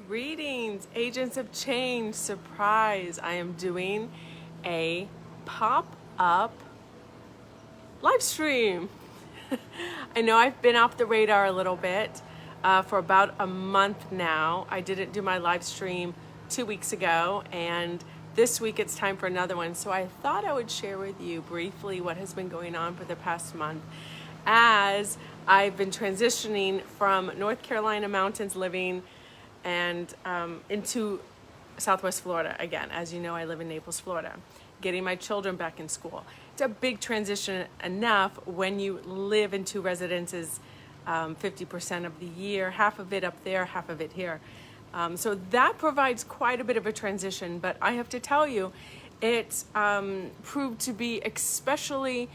Greetings, agents of change. Surprise, I am doing a pop-up live stream. I know I've been off the radar a little bit for about a month now. I didn't do my live stream 2 weeks ago, and this week it's time for another one. So I thought I would share with you briefly what has been going on for the past month as I've been transitioning from North Carolina mountains living and into Southwest Florida again. As you know, I live in Naples, Florida, getting my children back in school. It's a big transition enough when you live in two residences 50% of the year, half of it up there, half of it here. So that provides quite a bit of a transition, but I have to tell you, it's proved to be especially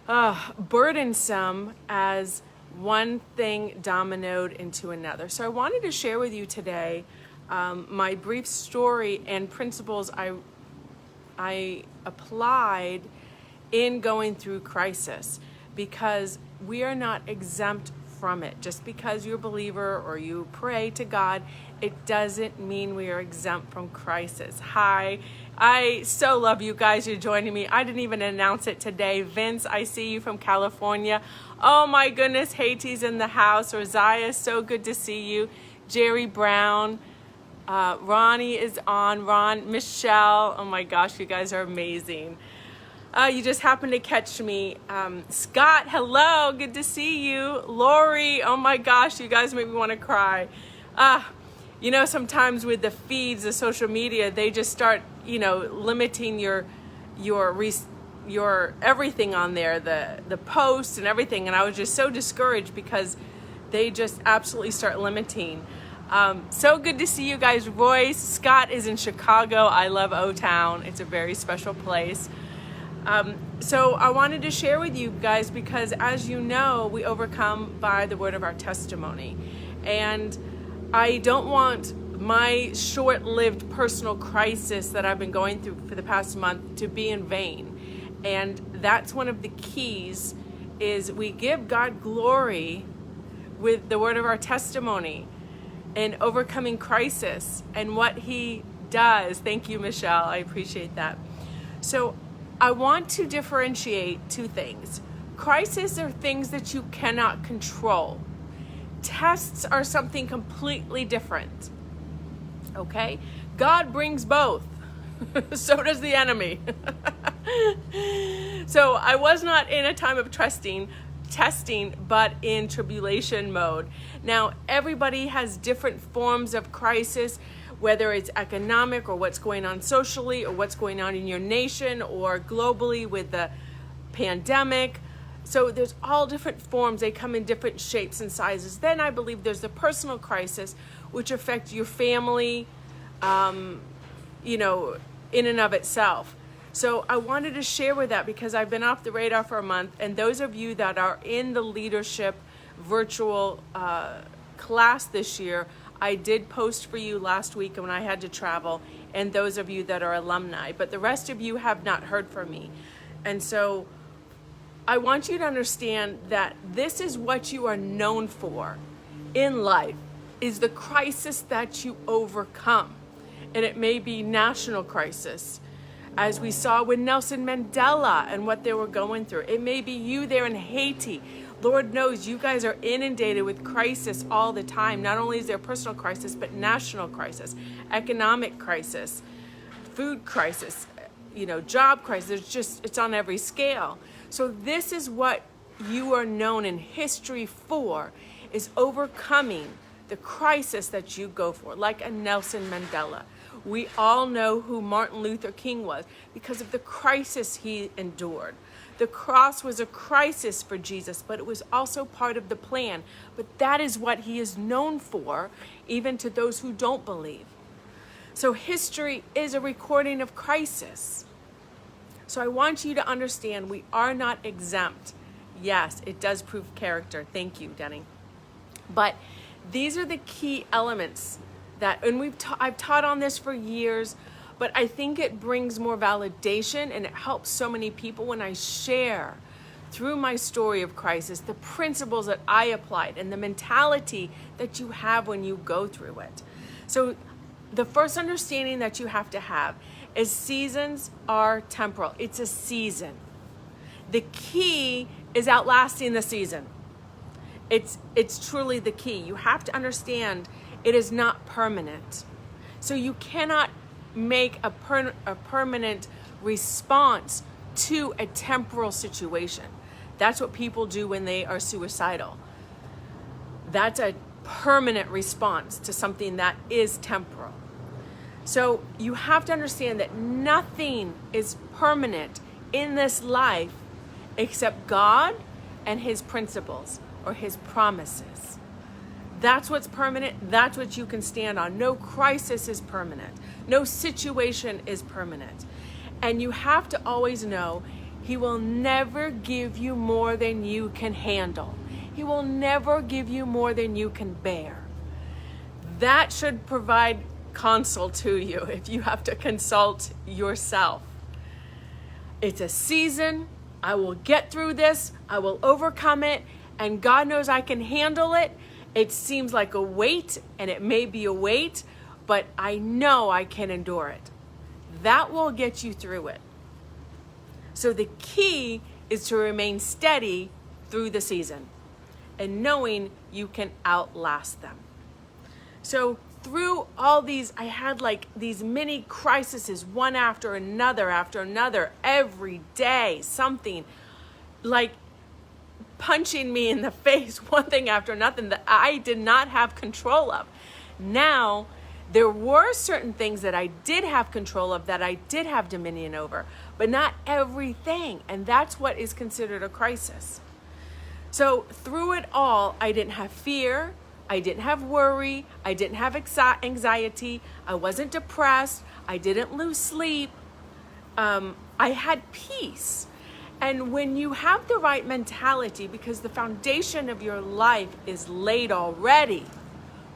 burdensome as one thing dominoed into another. So I wanted to share with you today my brief story and principles I applied in going through crisis, because we are not exempt from it. Just because you're a believer or you pray to God, it doesn't mean we are exempt from crisis. Hi, I so love you guys. You're joining me. I didn't even announce it today. Vince, I see you from California. Oh my goodness, Haiti's in the house. Rosia, so good to see you. Jerry Brown, Ronnie is on. Ron, Michelle, oh my gosh, you guys are amazing. You just happened to catch me. Scott, hello, good to see you. Lori, oh my gosh, you guys make me want to cry. You know, sometimes with the feeds, the social media, they just start, limiting your everything on there, the posts and everything. And I was just so discouraged because they just absolutely start limiting. So good to see you guys. Royce, Scott is in Chicago. I love O-Town. It's a very special place. So I wanted to share with you guys because, as you know, we overcome by the word of our testimony. And I don't want my short-lived personal crisis that I've been going through for the past month to be in vain. And that's one of the keys, is we give God glory with the word of our testimony and overcoming crisis and what he does. Thank you, Michelle. I appreciate that. So I want to differentiate two things. Crises are things that you cannot control. Tests are something completely different. Okay? God brings both. So does the enemy. So I was not in a time of testing, but in tribulation mode. Now, everybody has different forms of crisis, whether it's economic or what's going on socially or what's going on in your nation or globally with the pandemic. So there's all different forms. They come in different shapes and sizes. Then I believe there's the personal crisis, which affects your family, in and of itself. So I wanted to share with that because I've been off the radar for a month. And those of you that are in the leadership virtual class this year, I did post for you last week when I had to travel, and those of you that are alumni, but the rest of you have not heard from me. And so I want you to understand that this is what you are known for in life, is the crisis that you overcome. And it may be national crisis, as we saw with Nelson Mandela and what they were going through. It may be you there in Haiti. Lord knows you guys are inundated with crisis all the time. Not only is there personal crisis, but national crisis, economic crisis, food crisis, job crisis. It's on every scale. So this is what you are known in history for, is overcoming the crisis that you go for, like a Nelson Mandela. We all know who Martin Luther King was because of the crisis he endured. The cross was a crisis for Jesus, but it was also part of the plan. But that is what he is known for, even to those who don't believe. So history is a recording of crisis. So I want you to understand we are not exempt. Yes, it does prove character. Thank you, Denny. But these are the key elements and I've taught on this for years, but I think it brings more validation and it helps so many people when I share through my story of crisis the principles that I applied and the mentality that you have when you go through it. So the first understanding that you have to have is seasons are temporal. It's a season. The key is outlasting the season. It's truly the key. You have to understand it is not permanent. So you cannot make a permanent response to a temporal situation. That's what people do when they are suicidal. That's a permanent response to something that is temporal. So you have to understand that nothing is permanent in this life except God and his principles or his promises. That's what's permanent. That's what you can stand on. No crisis is permanent. No situation is permanent. And you have to always know he will never give you more than you can handle. He will never give you more than you can bear. That should provide counsel to you if you have to consult yourself. It's a season. I will get through this. I will overcome it. And God knows I can handle it. It seems like a weight, and it may be a weight, but I know I can endure it. That will get you through it. So the key is to remain steady through the season and knowing you can outlast them. So through all these, I had like these mini crises, one after another, every day, something like punching me in the face, one thing after another that I did not have control of. Now, there were certain things that I did have control of, that I did have dominion over, but not everything. And that's what is considered a crisis. So through it all, I didn't have fear. I didn't have worry. I didn't have anxiety. I wasn't depressed. I didn't lose sleep. I had peace. And when you have the right mentality, because the foundation of your life is laid already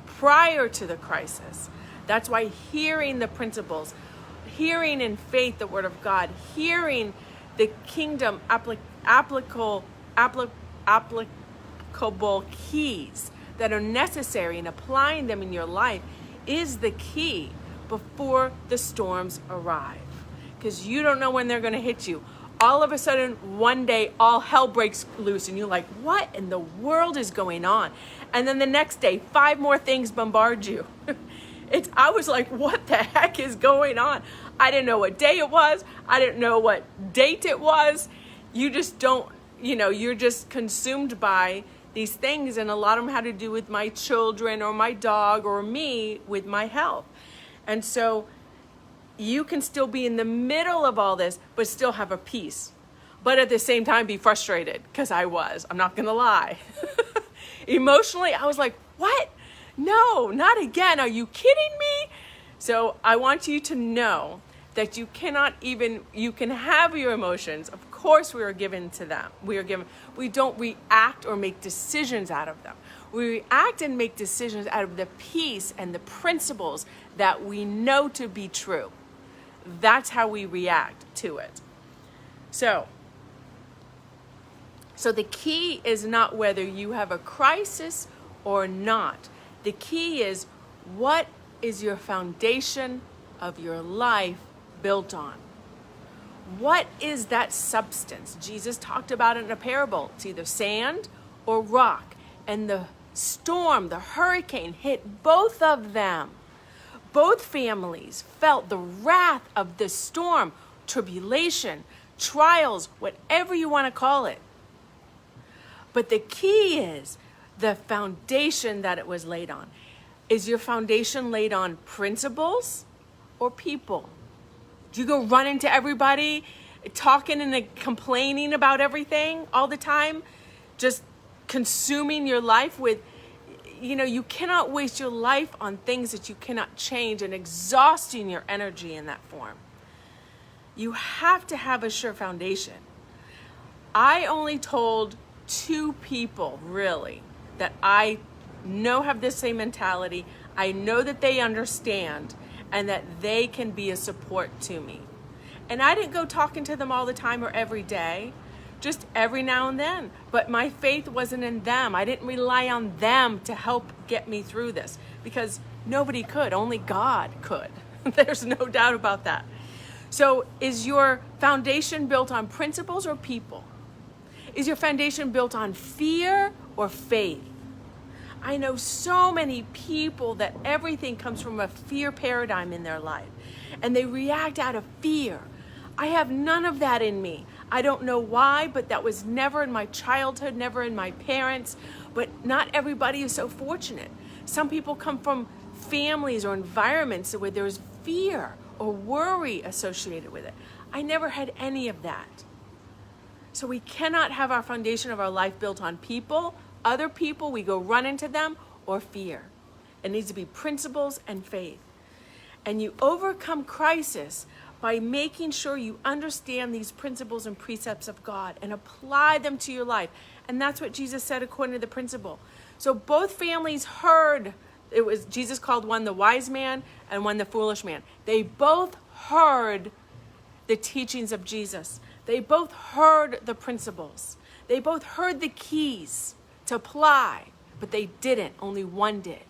prior to the crisis, that's why hearing the principles, hearing in faith the word of God, hearing the kingdom applicable keys that are necessary and applying them in your life is the key before the storms arrive. Because you don't know when they're going to hit you. All of a sudden, one day, all hell breaks loose and you're like, what in the world is going on? And then the next day, 5 more things bombard you. I was like, what the heck is going on? I didn't know what day it was. I didn't know what date it was. You just don't, you're just consumed by these things. And a lot of them had to do with my children or my dog or me with my health. And so you can still be in the middle of all this, but still have a peace. But at the same time, be frustrated, because I'm not going to lie. Emotionally, I was like, what? No, not again. Are you kidding me? So I want you to know that you can have your emotions. Of course, we are given to them. We don't react or make decisions out of them. We react and make decisions out of the peace and the principles that we know to be true. That's how we react to it. So the key is not whether you have a crisis or not. The key is, what is your foundation of your life built on? What is that substance? Jesus talked about it in a parable. It's either sand or rock. And the storm, the hurricane, hit both of them. Both families felt the wrath of the storm, tribulation, trials, whatever you want to call it. But the key is the foundation that it was laid on. Is your foundation laid on principles or people? Do you go run into everybody, talking and complaining about everything all the time? Just consuming your life with, you cannot waste your life on things that you cannot change and exhausting your energy in that form. You have to have a sure foundation. I only told 2 people, really, that I know have this same mentality. I know that they understand and that they can be a support to me. And I didn't go talking to them all the time or every day, just every now and then. But my faith wasn't in them. I didn't rely on them to help get me through this, because nobody could, only God could. There's no doubt about that. So is your foundation built on principles or people? Is your foundation built on fear or faith? I know so many people that everything comes from a fear paradigm in their life, and they react out of fear. I have none of that in me. I don't know why, but that was never in my childhood, never in my parents. But not everybody is so fortunate. Some people come from families or environments where there's fear or worry associated with it. I never had any of that. So we cannot have our foundation of our life built on people, other people, we go run into them, or fear. It needs to be principles and faith. And you overcome crisis by making sure you understand these principles and precepts of God and apply them to your life. And that's what Jesus said according to the principle. So both families heard, it was Jesus called one the wise man and one the foolish man. They both heard the teachings of Jesus. They both heard the principles. They both heard the keys to apply, but they didn't. Only one did.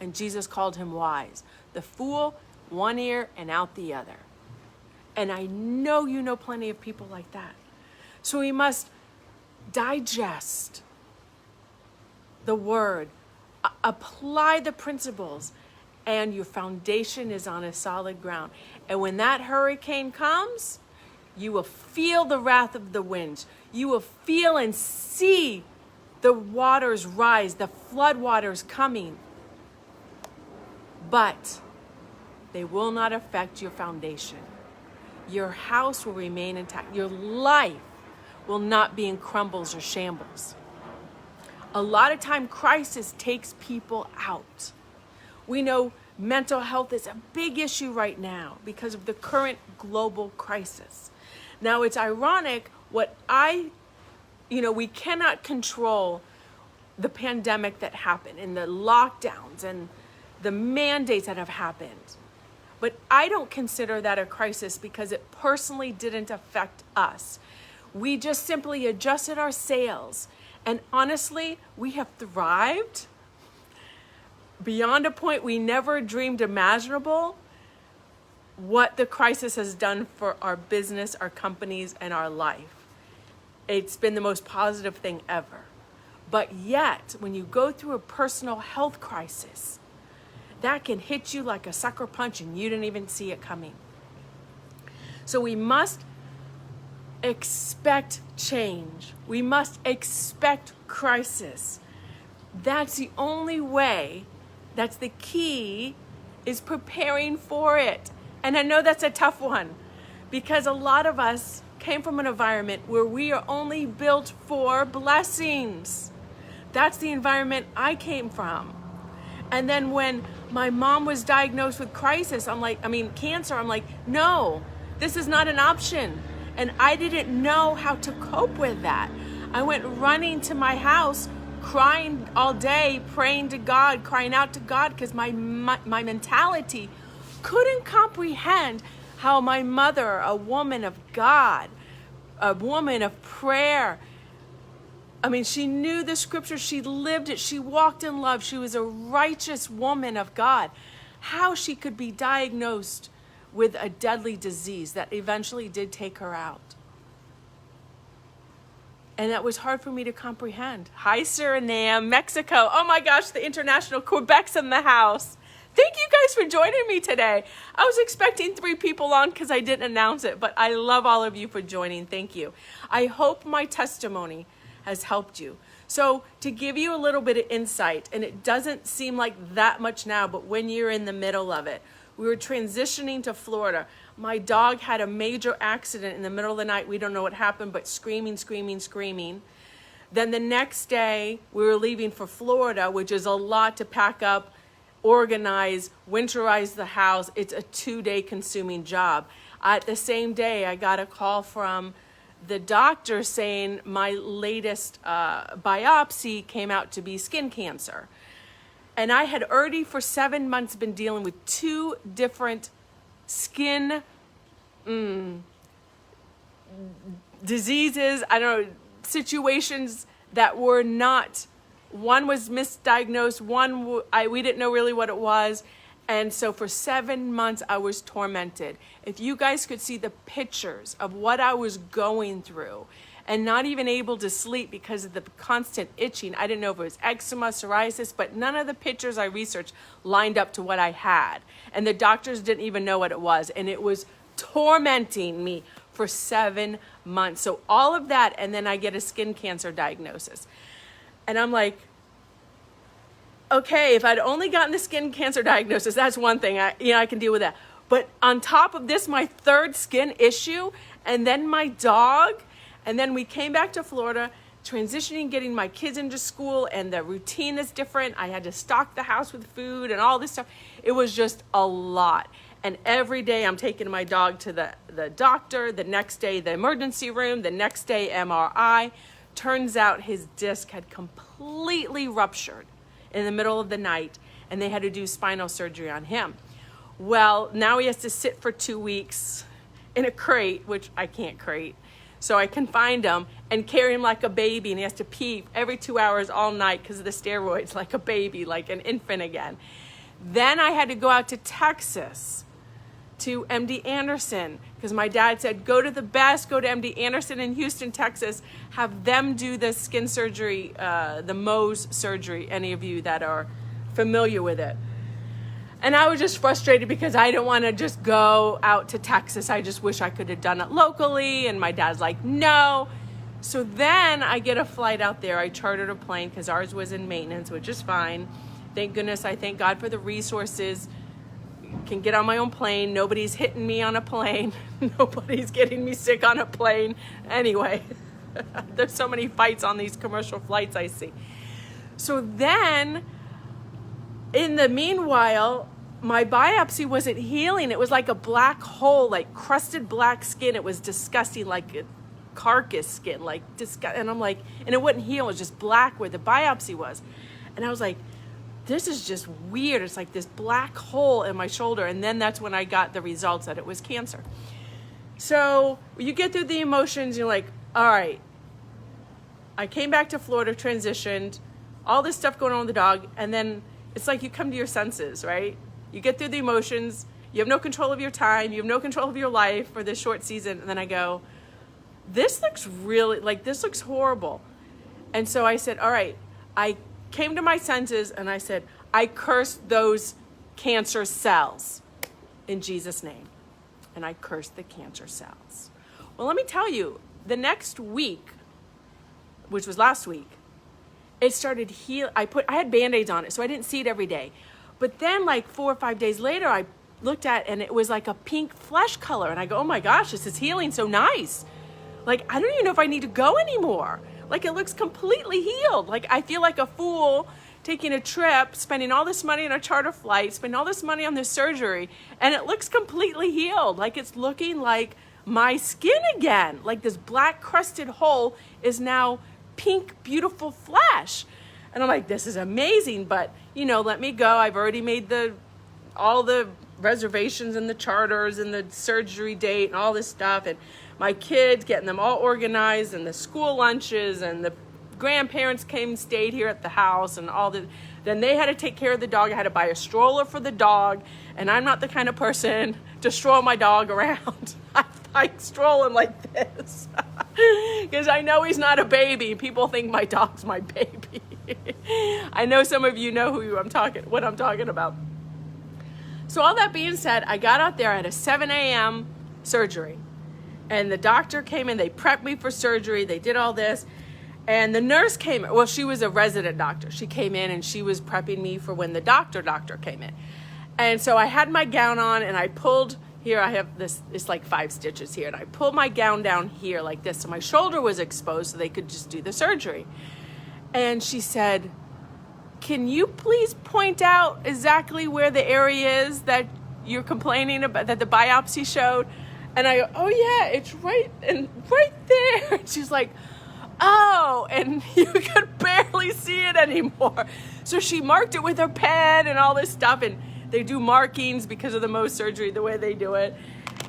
And Jesus called him wise. The fool, one ear and out the other. And I know you know plenty of people like that. So we must digest the word, apply the principles, and your foundation is on a solid ground. And when that hurricane comes, you will feel the wrath of the winds. You will feel and see the waters rise, the flood waters coming. But they will not affect your foundation. Your house will remain intact. Your life will not be in crumbles or shambles. A lot of time, crisis takes people out. We know mental health is a big issue right now because of the current global crisis. Now, it's ironic we cannot control the pandemic that happened and the lockdowns and the mandates that have happened. But I don't consider that a crisis because it personally didn't affect us. We just simply adjusted our sails. And honestly, we have thrived beyond a point we never dreamed imaginable. What the crisis has done for our business, our companies, and our life. It's been the most positive thing ever. But yet, when you go through a personal health crisis, that can hit you like a sucker punch and you didn't even see it coming. So we must expect change. We must expect crisis. That's the only way, that's the key, is preparing for it. And I know that's a tough one because a lot of us came from an environment where we are only built for blessings. That's the environment I came from. And then when my mom was diagnosed with cancer, I'm like, no, this is not an option. And I didn't know how to cope with that. I went running to my house, crying all day, praying to God, crying out to God, because my mentality couldn't comprehend how my mother, a woman of God, a woman of prayer, she knew the scripture, she lived it, she walked in love, she was a righteous woman of God. How she could be diagnosed with a deadly disease that eventually did take her out. And that was hard for me to comprehend. Hi, Suriname, Mexico. Oh my gosh, the international Quebec's in the house. Thank you guys for joining me today. I was expecting 3 people on because I didn't announce it, but I love all of you for joining. Thank you. I hope my testimony has helped you. So to give you a little bit of insight, and it doesn't seem like that much now, but when you're in the middle of it, we were transitioning to Florida. My dog had a major accident in the middle of the night. We don't know what happened, but screaming. Then the next day, we were leaving for Florida, which is a lot to pack up, organize, winterize the house. It's a 2-day consuming job. At the same day, I got a call from the doctor saying my latest biopsy came out to be skin cancer. And I had already for 7 months been dealing with 2 different skin diseases, I don't know, situations that were not, one was misdiagnosed, we didn't know really what it was. And so for 7 months, I was tormented. If you guys could see the pictures of what I was going through and not even able to sleep because of the constant itching. I didn't know if it was eczema, psoriasis, but none of the pictures I researched lined up to what I had. And the doctors didn't even know what it was. And it was tormenting me for 7 months. So all of that, and then I get a skin cancer diagnosis. And I'm like, okay, if I'd only gotten the skin cancer diagnosis, that's one thing. I can deal with that. But on top of this, my third skin issue, and then my dog, and then we came back to Florida, transitioning, getting my kids into school, and the routine is different. I had to stock the house with food and all this stuff. It was just a lot. And every day I'm taking my dog to the doctor, the next day the emergency room, the next day MRI. Turns out his disc had completely ruptured in the middle of the night, and they had to do spinal surgery on him. Well, now he has to sit for 2 weeks in a crate, which I can't crate. So I confined him and carry him like a baby, and he has to pee every 2 hours all night because of the steroids, like a baby, like an infant again. Then I had to go out to Texas to MD Anderson because my dad said, go to the best, go to MD Anderson in Houston, Texas, have them do the skin surgery, the Mohs surgery, any of you that are familiar with it. And I was just frustrated because I didn't want to just go out to Texas. I just wish I could have done it locally. And my dad's like, no. So then I get a flight out there. I chartered a plane because ours was in maintenance, which is fine. Thank goodness. I thank God for the resources. Can get on my own plane. Nobody's hitting me on a plane. Nobody's getting me sick on a plane. Anyway, there's so many fights on these commercial flights I see. So then, in the meanwhile, my biopsy wasn't healing. It was like a black hole, like crusted black skin. It was disgusting, like a carcass skin, like disgust. And I'm like, and it wouldn't heal. It was just black where the biopsy was. And I was like, this is just weird. It's like this black hole in my shoulder. And then that's when I got the results that it was cancer. So you get through the emotions. You're like, all right, I came back to Florida, transitioned, all this stuff going on with the dog. And then it's like you come to your senses, right? You get through the emotions. You have no control of your time. You have no control of your life for this short season. And then I go, this looks really, like this looks horrible. And so I said, all right, I came to my senses and I said, I cursed those cancer cells in Jesus' name. And I cursed the cancer cells. Well, let me tell you, the next week, which was last week, it started heal. I had Band-Aids on it, so I didn't see it every day. But then like 4 or 5 days later, I looked at it and it was like a pink flesh color. And I go, oh my gosh, this is healing so nice. Like, I don't even know if I need to go anymore. Like, it looks completely healed. Like, I feel like a fool taking a trip, spending all this money on a charter flight, spending all this money on this surgery, and it looks completely healed. Like, it's looking like my skin again. Like, this black crusted hole is now pink, beautiful flesh. And I'm like, this is amazing, but, you know, let me go. I've already made all the reservations and the charters and the surgery date and all this stuff. And my kids, getting them all organized, and the school lunches, and the grandparents came and stayed here at the house, and then they had to take care of the dog. I had to buy a stroller for the dog, and I'm not the kind of person to stroll my dog around. I stroll him like this because I know he's not a baby. People think my dog's my baby. I know some of you know what I'm talking about. So all that being said, I got out there at a 7 a.m. surgery. And the doctor came in, they prepped me for surgery, they did all this. And the nurse came, well, she was a resident doctor. She came in and she was prepping me for when the doctor came in. And so I had my gown on and I pulled, here I have this, it's like 5 stitches here. And I pulled my gown down here like this. So my shoulder was exposed so they could just do the surgery. And she said, can you please point out exactly where the area is that you're complaining about, that the biopsy showed? And I go, oh yeah, it's right there. And she's like, oh, and you could barely see it anymore. So she marked it with her pen and all this stuff. And they do markings because of the Mohs surgery, the way they do it.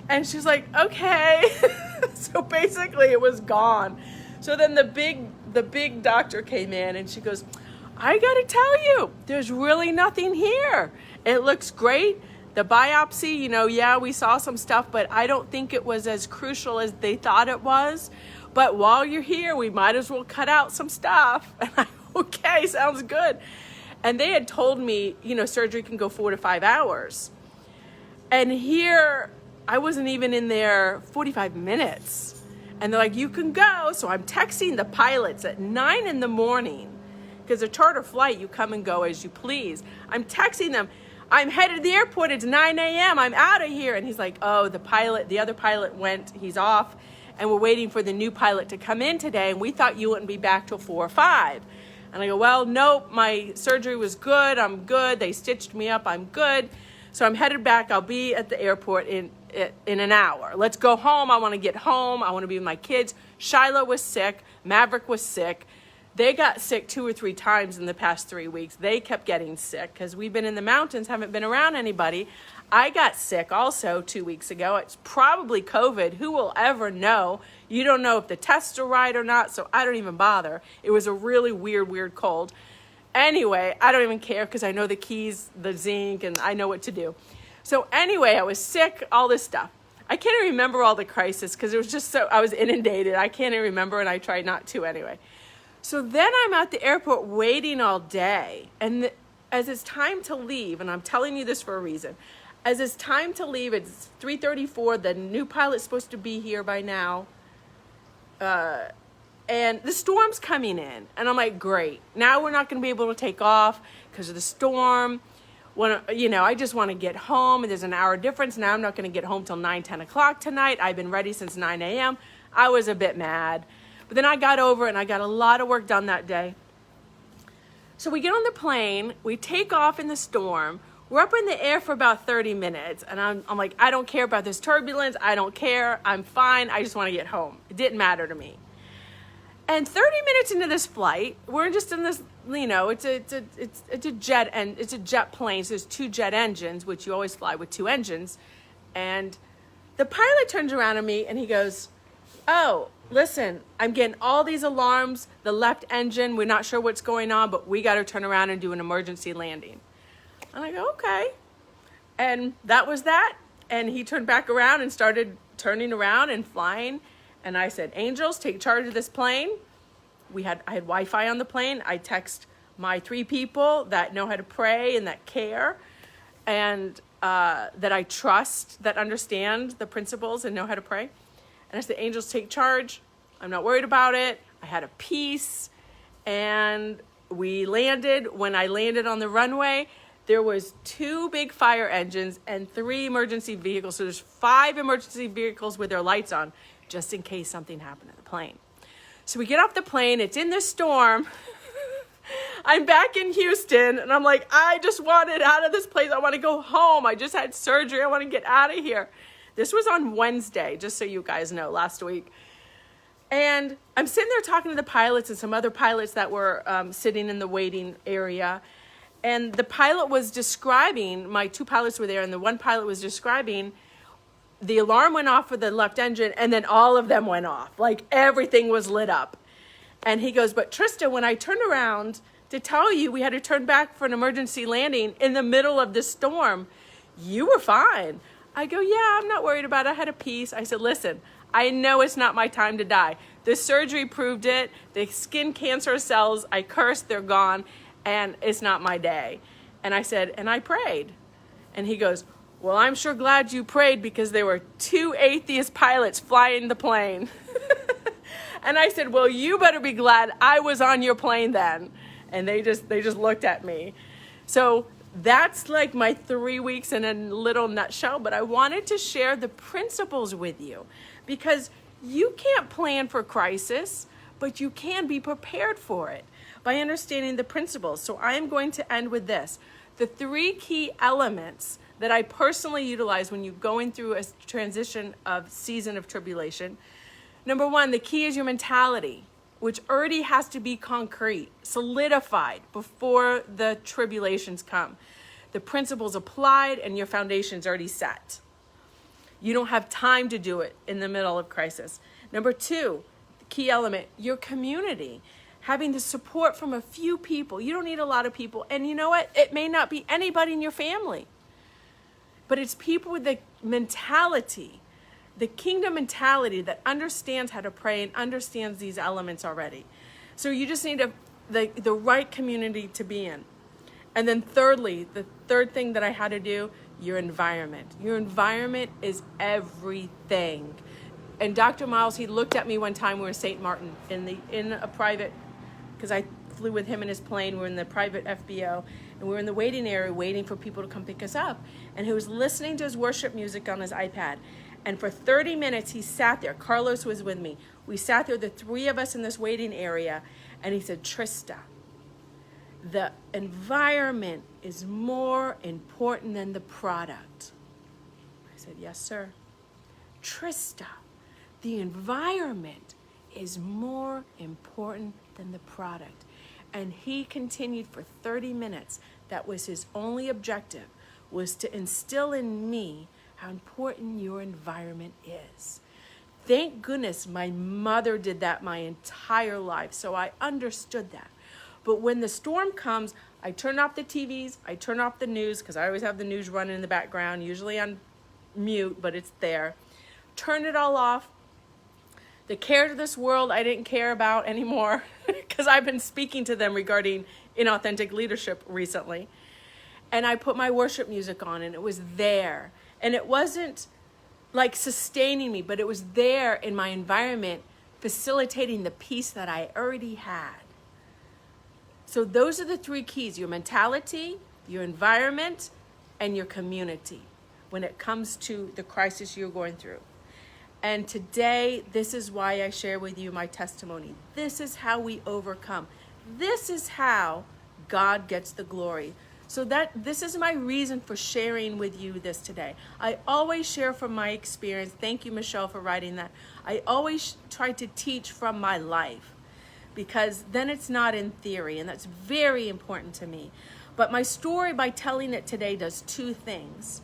And she's like, okay. So basically it was gone. So then the big doctor came in and she goes, I got to tell you, there's really nothing here. It looks great. The biopsy, yeah, we saw some stuff, but I don't think it was as crucial as they thought it was. But while you're here, we might as well cut out some stuff. And I'm, okay, sounds good. And they had told me, surgery can go 4 to 5 hours. And here, I wasn't even in there 45 minutes. And they're like, you can go. So I'm texting the pilots at 9 in the morning, because a charter flight, you come and go as you please. I'm texting them, I'm headed to the airport, it's 9 a.m., I'm out of here. And he's like, oh, the other pilot went, he's off, and we're waiting for the new pilot to come in today, and we thought you wouldn't be back till 4 or 5. And I go, well, nope, my surgery was good, I'm good, they stitched me up, I'm good. So I'm headed back, I'll be at the airport in an hour. Let's go home, I wanna get home, I wanna be with my kids. Shiloh was sick, Maverick was sick. They got sick 2 or 3 times in the past 3 weeks. They kept getting sick because we've been in the mountains, haven't been around anybody. I got sick also 2 weeks ago. It's probably COVID. Who will ever know? You don't know if the tests are right or not, so I don't even bother. It was a really weird cold. Anyway, I don't even care because I know the keys, the zinc, and I know what to do. So anyway, I was sick, all this stuff. I can't even remember all the crisis because it was just I was inundated. I can't even remember, and I tried not to anyway. So then I'm at the airport waiting all day, and as it's time to leave, and I'm telling you this for a reason, as it's time to leave, it's 3:34, the new pilot's supposed to be here by now, and the storm's coming in, and I'm like, great, now we're not going to be able to take off because of the storm. I just want to get home, and there's an hour difference. Now I'm not going to get home till 9, 10 o'clock tonight. I've been ready since 9 a.m. I was a bit mad. But then I got over it, and I got a lot of work done that day. So we get on the plane, we take off in the storm, we're up in the air for about 30 minutes, and I'm like, I don't care about this turbulence, I don't care, I'm fine, I just want to get home. It didn't matter to me. And 30 minutes into this flight, we're just in this, it's a jet plane, so there's 2 jet engines, which you always fly with 2 engines, and the pilot turns around at me, and he goes, oh, listen, I'm getting all these alarms, the left engine, we're not sure what's going on, but we got to turn around and do an emergency landing. And I go, okay. And that was that. And he turned back around and started turning around and flying. And I said, angels, take charge of this plane. I had Wi-Fi on the plane. I text my 3 people that know how to pray and that care, and that I trust, that understand the principles and know how to pray. And I said, angels, take charge. I'm not worried about it. I had a peace. And we landed. When I landed on the runway, there was 2 big fire engines and 3 emergency vehicles. So there's 5 emergency vehicles with their lights on, just in case something happened to the plane. So we get off the plane. It's in the storm. I'm back in Houston. And I'm like, I just wanted out of this place. I want to go home. I just had surgery. I want to get out of here. This was on Wednesday, just so you guys know, last week. And I'm sitting there talking to the pilots and some other pilots that were sitting in the waiting area. And the pilot was describing, my 2 pilots were there, and the one pilot was describing, the alarm went off for the left engine, and then all of them went off. Like, everything was lit up. And he goes, but Trista, when I turned around to tell you we had to turn back for an emergency landing in the middle of the storm, you were fine. I go, yeah, I'm not worried about it. I had a peace. I said, listen, I know it's not my time to die. The surgery proved it. The skin cancer cells, I cursed, they're gone, and it's not my day. And I said, and I prayed. And he goes, well, I'm sure glad you prayed because there were 2 atheist pilots flying the plane. And I said, well, you better be glad I was on your plane then. And they just looked at me. So that's like my 3 weeks in a little nutshell, but I wanted to share the principles with you because you can't plan for crisis, but you can be prepared for it by understanding the principles. So I am going to end with this. The 3 key elements that I personally utilize when you're going through a transition of season of tribulation. Number 1, the key is your mentality, which already has to be concrete, solidified before the tribulations come. The principles applied and your foundation's already set. You don't have time to do it in the middle of crisis. Number two, the key element, your community. Having the support from a few people. You don't need a lot of people. And you know what? It may not be anybody in your family. But it's people with the mentality, the kingdom mentality that understands how to pray and understands these elements already. So you just need the right community to be in. And then thirdly, the third thing that I had to do, your environment. Your environment is everything. And Dr. Miles, he looked at me one time, we were in St. Martin in a private, because I flew with him in his plane, we're in the private FBO, and we were in the waiting area waiting for people to come pick us up. And he was listening to his worship music on his iPad. And for 30 minutes, he sat there. Carlos was with me. We sat there, the three of us in this waiting area, and he said, Trista, the environment is more important than the product. I said, yes, sir. Trista, the environment is more important than the product. And he continued for 30 minutes. That was his only objective, was to instill in me how important your environment is. Thank goodness my mother did that my entire life, so I understood that. But when the storm comes, I turn off the TVs, I turn off the news, because I always have the news running in the background, usually on mute, but it's there. Turn it all off. The cares of this world I didn't care about anymore, because I've been speaking to them regarding inauthentic leadership recently. And I put my worship music on, and it was there. And it wasn't like sustaining me, but it was there in my environment, facilitating the peace that I already had. So those are the three keys: your mentality, your environment, and your community when it comes to the crisis you're going through. And today, this is why I share with you my testimony. This is how we overcome. This is how God gets the glory. So this is my reason for sharing with you this today. I always share from my experience. Thank you, Michelle, for writing that. I always try to teach from my life, because then it's not in theory, and that's very important to me. But my story, by telling it today, does three things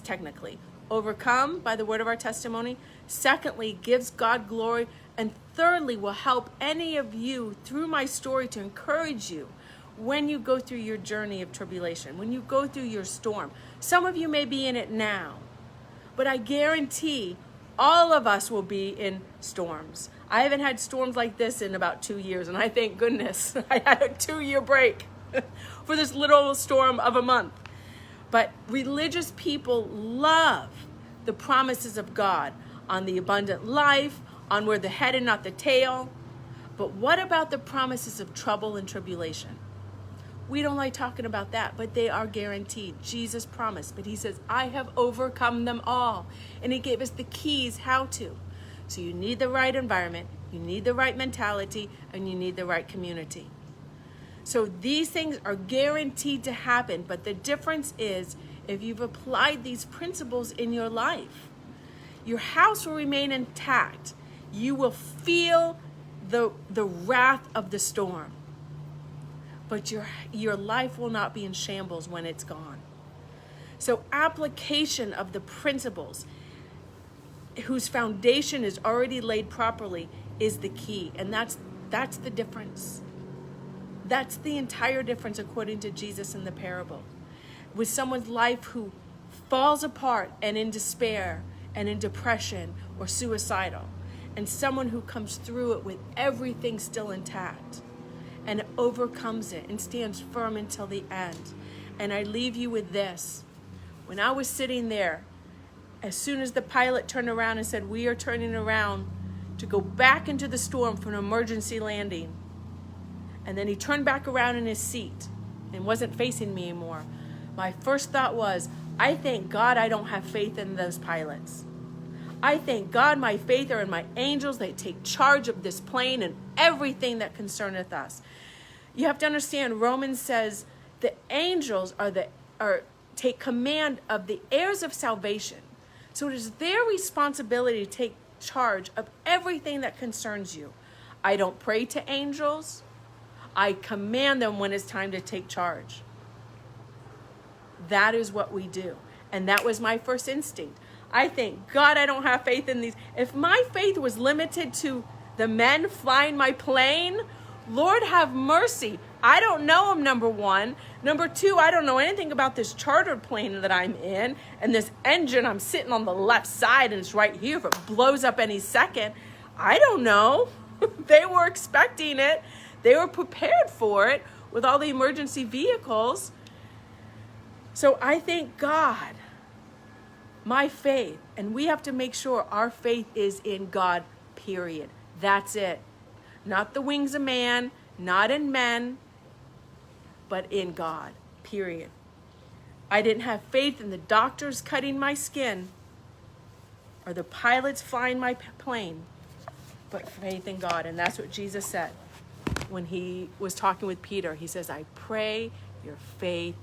technically. Overcome by the word of our testimony. Secondly, gives God glory. And thirdly, will help any of you through my story to encourage you when you go through your journey of tribulation, when you go through your storm. Some of you may be in it now, but I guarantee all of us will be in storms. I haven't had storms like this in about 2 years, and I thank goodness I had a 2-year break for this little storm of a month. But religious people love the promises of God on the abundant life, on we're the head and not the tail. But what about the promises of trouble and tribulation? We don't like talking about that, but they are guaranteed. Jesus promised, but he says, I have overcome them all. And he gave us the keys how to. So you need the right environment, you need the right mentality, and you need the right community. So these things are guaranteed to happen, but the difference is if you've applied these principles in your life, your house will remain intact. You will feel the wrath of the storm, but your life will not be in shambles when it's gone. So application of the principles whose foundation is already laid properly is the key, and that's the difference. That's the entire difference according to Jesus in the parable. With someone's life who falls apart and in despair and in depression or suicidal, and someone who comes through it with everything still intact and overcomes it and stands firm until the end. And I leave you with this. When I was sitting there, as soon as the pilot turned around and said, we are turning around to go back into the storm for an emergency landing, and then he turned back around in his seat and wasn't facing me anymore, my first thought was, I thank God I don't have faith in those pilots. I thank God my faith are in my angels. They take charge of this plane and everything that concerneth us. You have to understand, Romans says the angels take command of the heirs of salvation. So it is their responsibility to take charge of everything that concerns you. I don't pray to angels. I command them when it's time to take charge. That is what we do. And that was my first instinct. I thank God I don't have faith in these. If my faith was limited to the men flying my plane, Lord have mercy. I don't know them, number one. Number two, I don't know anything about this chartered plane that I'm in. And this engine, I'm sitting on the left side and it's right here. If it blows up any second, I don't know. They were expecting it. They were prepared for it with all the emergency vehicles. So I thank God, my faith, and we have to make sure our faith is in God, period. That's it. Not the wings of man, not in men, but in God, period. I didn't have faith in the doctors cutting my skin or the pilots flying my plane, but faith in God. And that's what Jesus said when he was talking with Peter. He says, I pray your faith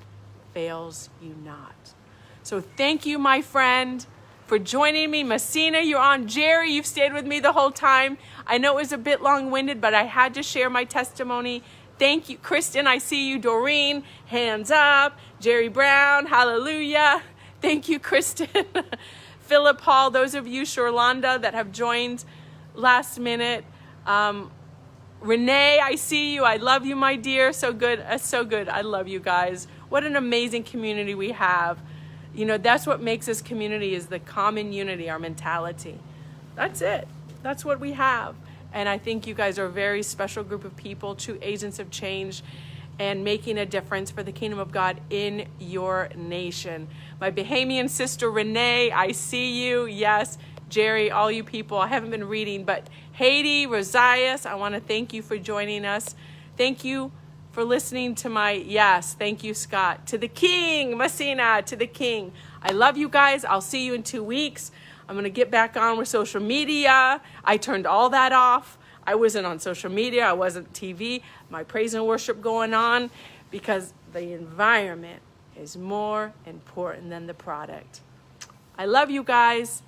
fails you not. So thank you, my friend, for joining me. Messina, you're on. Jerry, you've stayed with me the whole time. I know it was a bit long-winded, but I had to share my testimony. Thank you. Kristen, I see you. Doreen, hands up. Jerry Brown, hallelujah. Thank you, Kristen. Philip Hall, those of you, Shorlanda, that have joined last minute. Renee, I see you. I love you, my dear. So good. So good. I love you guys. What an amazing community we have. You know, that's what makes this community, is the common unity, our mentality. That's it. That's what we have. And I think you guys are a very special group of people, true agents of change and making a difference for the kingdom of God in your nation. My Bahamian sister, Renee, I see you. Yes, Jerry, all you people. I haven't been reading, but Haiti, Rosias, I want to thank you for joining us. Thank you for listening to my, yes, thank you, Scott. To the King, Messina, to the King. I love you guys. I'll see you in 2 weeks. I'm going to get back on with social media. I turned all that off. I wasn't on social media. I wasn't TV. My praise and worship going on because the environment is more important than the product. I love you guys.